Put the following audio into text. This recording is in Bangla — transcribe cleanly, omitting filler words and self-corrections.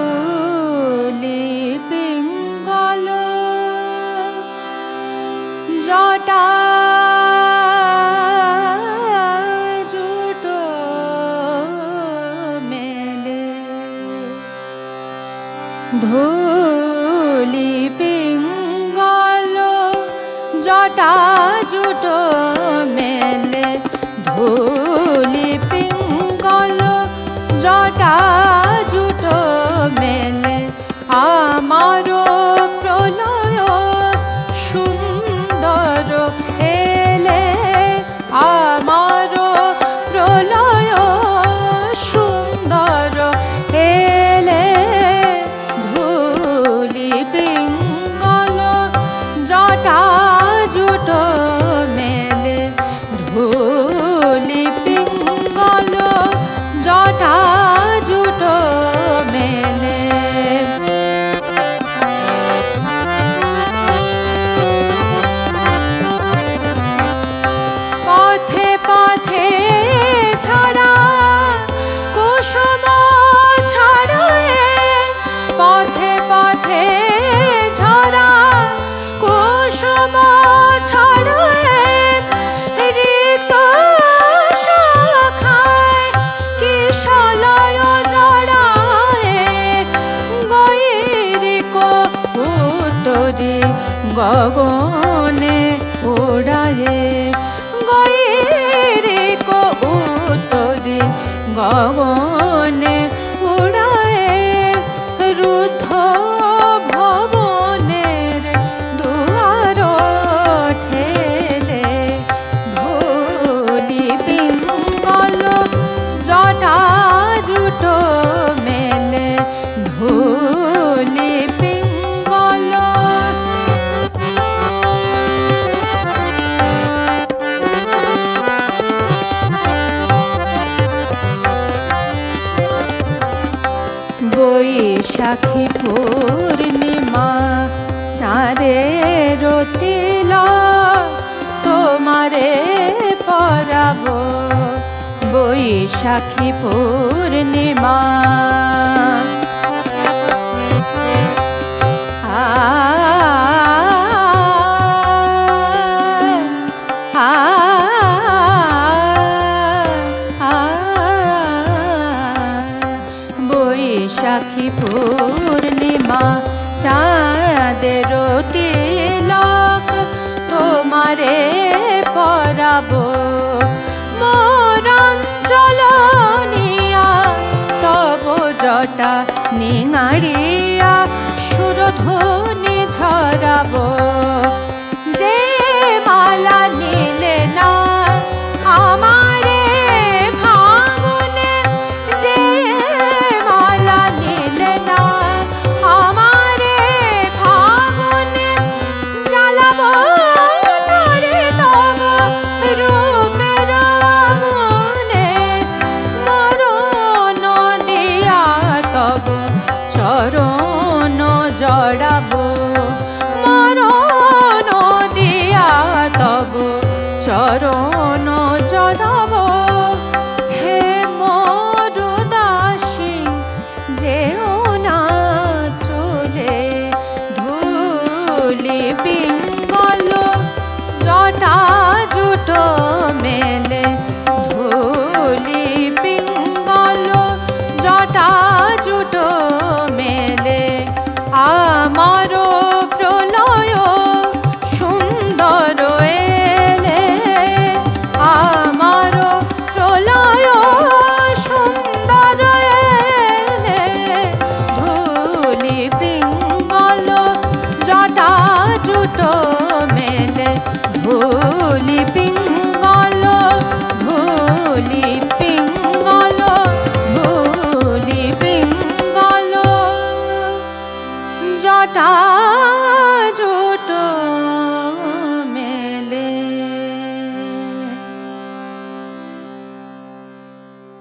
ধূলি পিঙ্গল জটা জুটো মেলে ধূলি পিঙ্গল জটা জুটো মেলে ধূলি পিঙ্গল জটা জুটো মেলে আমারো প্রলয় সুন্দর এলে আমারো প্রলয় সুন্দর এলে ধূলি পিঙ্গল জটা জুটো মেলে ধূলি পিঙ্গল জটা জুটো মেলে পথে পথে ছড়া কুসুম ছড়ায়ে পথে পথে ঝরা কুসুম ছড়ায়ে ঋত শাখায় কিশলয় জড়ায়ে গৈরিক উত্তরে গগনে উড়ায়ে গৈরিক উত্তরে গগনে উড়ায়ে রুদ্ধ ভবনের দুয়ার ঠেলে ধূলি পিঙ্গল জটা জুটো মেলে ধূলি পিঙ্গল বৈশাখী পূর্ণিমা চাঁদের তিলক তোমারে পরাবো বৈশাখী পূর্ণিমা বৈশাখী পূর্ণিমা চাঁদের তিলক তোমারে পরাবো মোরাঞ্চল নিয়া তব জটা নিঙাড়িয়া সুরধ্বনি ঝরাবো যে মালা নিলে না আমারে ভাঙনে যে মালা নিলে না আমারে ভাঙনে জ্বালাবো তারে তব রূপের আগুনে মরণ দিয়া তব চরণ জড়াবো মরণ দিয়া তব চরণ জড়াবো হে মোর দাসী যেও না চলে ধূলি পিঙ্গল জটা জুটো মেলে ধূলি পিঙ্গল জটা জুটো মেলে আমারো প্রলয় সুন্দর এলে আমারো প্রলয় সুন্দর এলে ধূলি পিঙ্গল জটা জুটো মেলে ধূলি পিঙ্গল টা